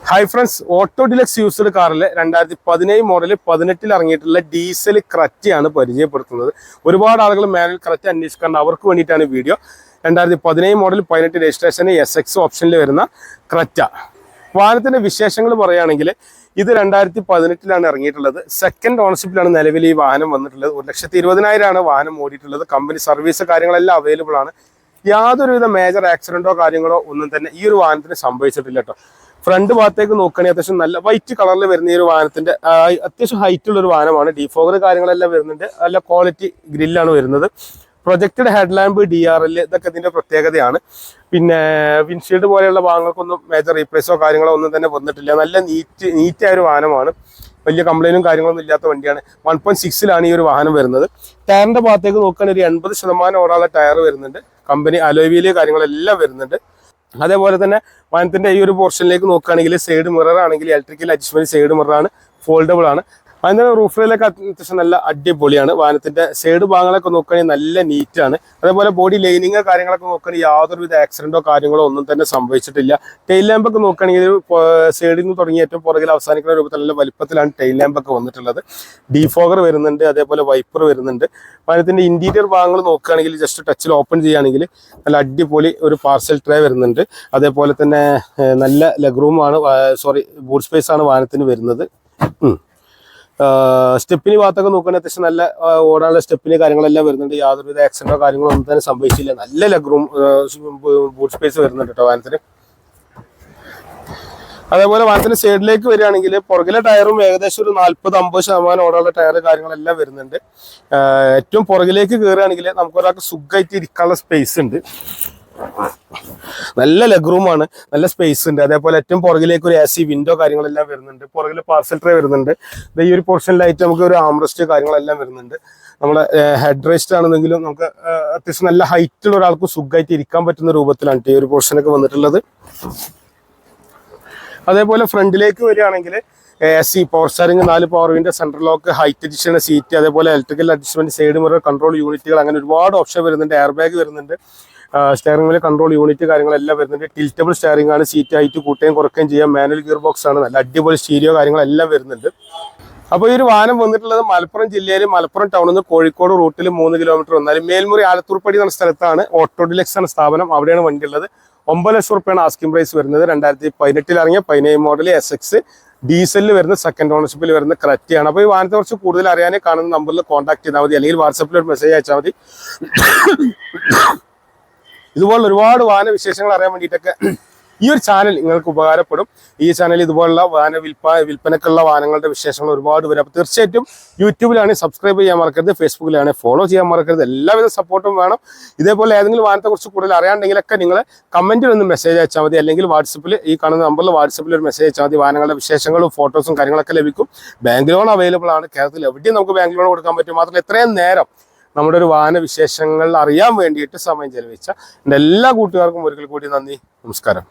Hi friends, auto deluxe used കാറിലെ 2017 model 18 ഇറങ്ങിയിട്ടുള്ള diesel ക്രെറ്റയാണ് പരിചയപ്പെടുത്തുന്നത്. ഒരുപാട് ആളുകൾ മാനുവൽ ക്രെറ്റ അന്വേഷിക്കാറുണ്ട്, അവർക്ക് വേണ്ടിയിട്ടാണ് വീഡിയോ. 2017 മോഡൽ 18 രജിസ്ട്രേഷന് SX ഓപ്ഷനിൽ വരുന്ന ക്രെറ്റ. വാഹനത്തിന്റെ വിശേഷങ്ങൾ പറയുകയാണെങ്കിൽ ഇത് 2018 ഇറങ്ങിയിട്ടുള്ളത്. സെക്കൻഡ് ഓണർഷിപ്പിലാണ് നിലവിൽ ഈ വാഹനം വന്നിട്ടുള്ളത്. 1,20,000 വാഹനം ഓടിയിട്ടുള്ളത്. കമ്പനി സർവീസ് കാര്യങ്ങളെല്ലാം അവൈലബിൾ ആണ്. യാതൊരുവിധ മേജർ ആക്സിഡന്റോ കാര്യങ്ങളോ ഒന്നും തന്നെ ഈ ഒരു വാഹനത്തിന് സംഭവിച്ചിട്ടില്ല കേട്ടോ. ഫ്രണ്ട് ഭാഗത്തേക്ക് നോക്കുകയാണെങ്കിൽ അത്യാവശ്യം നല്ല വൈറ്റ് കളറിൽ വരുന്ന ഈ ഒരു വാഹനത്തിന്റെ അത്യാവശ്യം ഹൈറ്റ് ഉള്ള ഒരു വാഹനമാണ്. ഡിഫോഗർ കാര്യങ്ങളെല്ലാം വരുന്നുണ്ട്. നല്ല ക്വാളിറ്റി ഗ്രില്ലാണ് വരുന്നത്. പ്രൊജക്റ്റഡ് ഹെഡ് ലാമ്പ്, DRL ഇതൊക്കെ ഇതിന്റെ പ്രത്യേകതയാണ്. പിന്നെ വിൻഷീൽഡ് പോലെയുള്ള ഭാഗങ്ങൾക്കൊന്നും മേജർ റീപ്ലേസോ കാര്യങ്ങളോ ഒന്നും തന്നെ വന്നിട്ടില്ല. നല്ല നീറ്റായ ഒരു വാഹനമാണ്. വലിയ കംപ്ലൈന്റും കാര്യങ്ങളൊന്നും ഇല്ലാത്ത വണ്ടിയാണ്. 1.6 ഈ ഒരു വാഹനം വരുന്നത്. ടയറിന്റെ ഭാഗത്തേക്ക് നോക്കുകയാണെങ്കിൽ ഒരു 80% ഓടാനുള്ള ടയർ വരുന്നുണ്ട്. കമ്പനി അലോയ് വീല് കാര്യങ്ങളെല്ലാം വരുന്നുണ്ട്. അതേപോലെ തന്നെ വാഹനത്തിന്റെ ഈ ഒരു പോർഷനിലേക്ക് നോക്കുകയാണെങ്കിൽ സൈഡ് മിറർ ആണെങ്കിൽ ഇലക്ട്രിക്കൽ അഡ്ജസ്റ്റ്മെന്റ് സൈഡ് മിററാണ്, ഫോൾഡബിൾ ആണ്. അതിന്റെ റൂഫ് റെയിലൊക്കെ അത്യാവശ്യം നല്ല അടിപൊളിയാണ്. വാഹനത്തിന്റെ സൈഡ് ഭാഗങ്ങളൊക്കെ നോക്കുകയാണെങ്കിൽ നല്ല നീറ്റാണ്. അതേപോലെ ബോഡി ലൈനിങ് കാര്യങ്ങളൊക്കെ നോക്കുകയാണെങ്കിൽ യാതൊരുവിധ ആക്സിഡന്റോ കാര്യങ്ങളോ ഒന്നും തന്നെ സംഭവിച്ചിട്ടില്ല. ടെയിൽ ലാമ്പൊക്കെ നോക്കുകയാണെങ്കിൽ സൈഡിൽ നിന്ന് തുടങ്ങി ഏറ്റവും പുറകിൽ അവസാനിക്കുന്ന രൂപത്തിൽ നല്ല വലിപ്പത്തിലാണ് ടെയിൽ ലാമ്പൊക്കെ വന്നിട്ടുള്ളത്. ഡിഫോഗർ വരുന്നുണ്ട്, അതേപോലെ വൈപ്പർ വരുന്നുണ്ട്. വാഹനത്തിന്റെ ഇന്റീരിയർ ഭാഗങ്ങൾ നോക്കുകയാണെങ്കിൽ ജസ്റ്റ് ടച്ചിൽ ഓപ്പൺ ചെയ്യുകയാണെങ്കിൽ നല്ല അടിപൊളി ഒരു പാർസൽ ട്രേ വരുന്നുണ്ട്. അതേപോലെ തന്നെ നല്ല ലെഗ് റൂമാണ്, ബൂട്ട് സ്പേസ് ആണ് വാഹനത്തിന് വരുന്നത്. സ്റ്റെപ്പിന് ഭാഗത്തൊക്കെ നോക്കുകയാണെങ്കിൽ അത്യാവശ്യം നല്ല ഓടാനുള്ള സ്റ്റെപ്പിന് കാര്യങ്ങളെല്ലാം വരുന്നുണ്ട്. യാതൊരുവിധ ആക്സിഡന്റോ കാര്യങ്ങളോ ഒന്നും തന്നെ സംഭവിച്ചില്ല. നല്ല ലെഗ് റൂം, ബൂട്ട് സ്പേസ് വരുന്നുണ്ട് കേട്ടോ വാഹനത്തിന്. അതേപോലെ വാഹനത്തിന്റെ സൈഡിലേക്ക് വരികയാണെങ്കിൽ പുറകിലെ ടയറും ഏകദേശം ഒരു 40-50% ഓടാനുള്ള ടയർ കാര്യങ്ങളെല്ലാം വരുന്നുണ്ട്. ഏറ്റവും പുറകിലേക്ക് കയറുകയാണെങ്കിൽ നമുക്കൊരാൾക്ക് സുഖമായിട്ട് ഇരിക്കാനുള്ള സ്പേസ് ഉണ്ട്. നല്ല ലെഗ് റൂമാണ്, നല്ല സ്പേസ് ഉണ്ട്. അതേപോലെ ഏറ്റവും പുറകിലേക്ക് ഒരു AC വിൻഡോ കാര്യങ്ങളെല്ലാം വരുന്നുണ്ട്. പുറകിൽ പാർസൽ ട്രേ വരുന്നുണ്ട്. ഈ ഒരു പോർഷനിലായിട്ട് നമുക്ക് ഒരു ആംറസ്റ്റ് കാര്യങ്ങളെല്ലാം വരുന്നുണ്ട്. നമ്മളെ ഹെഡ് റെസ്റ്റ് ആണെന്നെങ്കിലും നമുക്ക് അത്യാവശ്യം നല്ല ഹൈറ്റുള്ള ഒരാൾക്ക് സുഖമായിട്ട് ഇരിക്കാൻ പറ്റുന്ന രൂപത്തിലാണ് ഈ ഒരു പോർഷനൊക്കെ വന്നിട്ടുള്ളത്. അതേപോലെ ഫ്രണ്ടിലേക്ക് വരികയാണെങ്കിൽ AC, power steering, 4 power window, central lock, height adjust seat, അതേപോലെ electrical adjustment, side mirror, control യൂണിറ്റുകൾ, അങ്ങനെ ഒരുപാട് ഓപ്ഷൻ വരുന്നുണ്ട്. എയർ ബാഗ് വരുന്നുണ്ട്. സ്റ്റിയറിംഗ് വീല് കൺട്രോൾ യൂണിറ്റ് കാര്യങ്ങളെല്ലാം വരുന്നുണ്ട്. ടിൽറ്റബിൾ സ്റ്റിയറിംഗ് ആണ്. സീറ്റ് ഹൈറ്റ് കൂട്ടുകയും കുറയ്ക്കുകയും ചെയ്യാം. മാനുവൽ ഗിയർ ബോക്സ് ആണ്. നല്ല അടിപൊളി സ്റ്റീരിയോ കാര്യങ്ങളെല്ലാം വരുന്നുണ്ട്. അപ്പോൾ ഈ ഒരു വാഹനം വന്നിട്ടുള്ളത് മലപ്പുറം ജില്ലയിൽ മലപ്പുറം ടൗണിൽ നിന്ന് കോഴിക്കോട് റൂട്ടിൽ 3 കിലോമീറ്റർ വന്നാലും മേൽമുറി ആലത്തൂർപ്പടി എന്ന സ്ഥലത്താണ് ഓട്ടോ ഡിലക്സ് എന്ന സ്ഥാപനം. അവിടെയാണ് വണ്ടി ഉള്ളത്. 9 ലക്ഷം റുപ്യാണ് ആസ്കിംഗ് പ്രൈസ് വരുന്നത്. 2018 ഇറങ്ങിയ 17 മോഡൽ SX ഡീസലിൽ വരുന്ന സെക്കൻഡ് ഓണർഷിപ്പിൽ വരുന്ന ക്രെറ്റയാണ്. അപ്പോൾ ഈ വാഹനത്തെ കുറിച്ച് കൂടുതൽ അറിയാനേ കാണുന്ന നമ്പറിൽ കോൺടാക്ട് ചെയ്താൽ മതി, അല്ലെങ്കിൽ വാട്സപ്പിൽ ഒരു മെസ്സേജ് അയച്ചാൽ മതി. ഇതുപോലുള്ള ഒരുപാട് വാഹന വിശേഷങ്ങൾ അറിയാൻ വേണ്ടിയിട്ടൊക്കെ ഈ ഒരു ചാനൽ നിങ്ങൾക്ക് ഉപകാരപ്പെടും. ഈ ചാനൽ ഇതുപോലുള്ള വാഹന വിൽപ്പനക്കുള്ള വാഹനങ്ങളുടെ വിശേഷങ്ങൾ ഒരുപാട് വരും. അപ്പോൾ തീർച്ചയായിട്ടും യൂട്യൂബിലാണ് സബ്സ്ക്രൈബ് ചെയ്യാൻ മറക്കരുത്, ഫേസ്ബുക്കിലാണ് ഫോളോ ചെയ്യാൻ മറക്കരുത്. എല്ലാവിധ സപ്പോർട്ടും വേണം. ഇതേപോലെ ഏതെങ്കിലും വാഹനത്തെക്കുറിച്ച് കൂടുതൽ അറിയാണ്ടെങ്കിലൊക്കെ നിങ്ങൾ കമൻറ്റിൽ ഒന്ന് മെസ്സേജ് അയച്ചാൽ മതി, അല്ലെങ്കിൽ വാട്സപ്പിൽ ഈ കാണുന്ന നമ്പറിൽ വാട്സപ്പിൽ ഒരു മെസ്സേജ് അയച്ചാൽ മതി. വാഹനങ്ങളുടെ വിശേഷങ്ങളും ഫോട്ടോസും കാര്യങ്ങളൊക്കെ ലഭിക്കും. ബാങ്ക് ലോൺ അവൈലബിൾ ആണ്. കേരളത്തിൽ എവിടെയും നമുക്ക് ബാങ്ക് ലോൺ കൊടുക്കാൻ പറ്റും. മാത്രമല്ല ഇത്രയും നേരം നമ്മുടെ ഒരു വാഹന വിശേഷങ്ങൾ അറിയാൻ വേണ്ടിയിട്ട് സമയം ചെലവഴിച്ച എൻ്റെ എല്ലാ കൂട്ടുകാർക്കും ഒരിക്കൽ കൂടി നന്ദി, നമസ്കാരം.